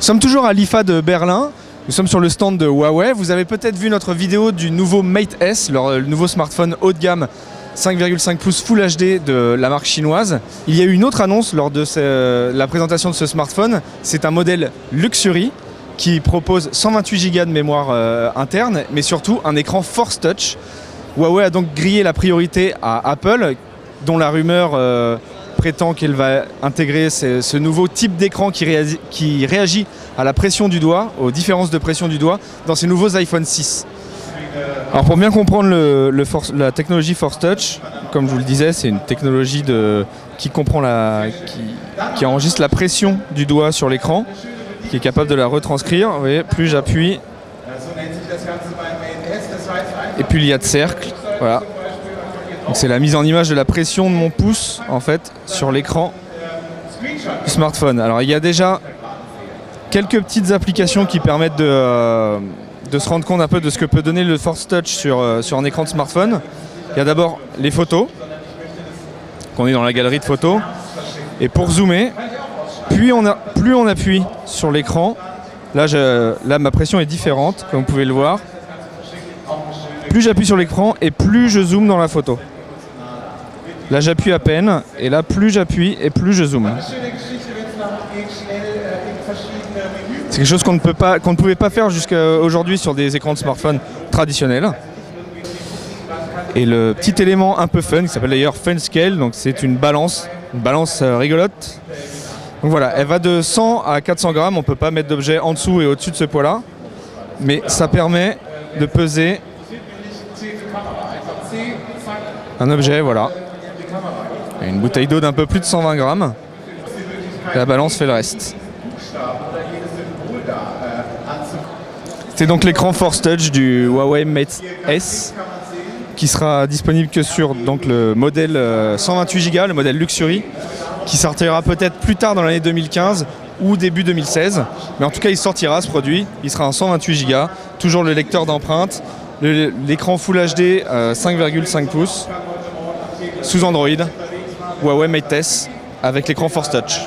Nous sommes toujours à l'IFA de Berlin. Nous sommes sur le stand de Huawei. Vous avez peut-être vu notre vidéo du nouveau Mate S, le nouveau smartphone haut de gamme 5,5 pouces Full HD de la marque chinoise. Il y a eu une autre annonce lors de la présentation de ce smartphone. C'est un modèle Luxury qui propose 128 Go de mémoire interne, mais surtout un écran Force Touch. Huawei a donc grillé la priorité à Apple, dont la rumeur prétend qu'elle va intégrer ce nouveau type d'écran qui réagit à la pression du doigt, aux différences de pression du doigt, dans ces nouveaux iPhone 6. Alors pour bien comprendre la technologie Force Touch, comme je vous le disais, c'est une technologie qui enregistre la pression du doigt sur l'écran, qui est capable de la retranscrire. Vous voyez, plus j'appuie, et plus il y a de cercles. Voilà. C'est la mise en image de la pression de mon pouce en fait sur l'écran du smartphone. Alors il y a déjà quelques petites applications qui permettent de se rendre compte un peu de ce que peut donner le Force Touch sur un écran de smartphone. Il y a d'abord les photos, qu'on est dans la galerie de photos, et pour zoomer, plus on appuie sur l'écran, là ma pression est différente, comme vous pouvez le voir. Plus j'appuie sur l'écran et plus je zoome dans la photo. Là j'appuie à peine et là plus j'appuie et plus je zoome. C'est quelque chose qu'on ne pouvait pas faire jusqu'à aujourd'hui sur des écrans de smartphone traditionnels. Et le petit élément un peu fun qui s'appelle d'ailleurs Fun Scale, donc c'est une balance rigolote. Donc voilà, elle va de 100 à 400 grammes, on ne peut pas mettre d'objet en dessous et au-dessus de ce poids-là, mais ça permet de peser un objet, voilà. Une bouteille d'eau d'un peu plus de 120 grammes. La balance fait le reste. C'est donc l'écran Force Touch du Huawei Mate S qui sera disponible que sur donc, le modèle 128 Go, le modèle Luxury, qui sortira peut-être plus tard dans l'année 2015 ou début 2016. Mais en tout cas, il sortira ce produit. Il sera en 128 Go, toujours le lecteur d'empreintes, l'écran Full HD 5,5 pouces sous Android. Huawei Mate S avec l'écran Force Touch.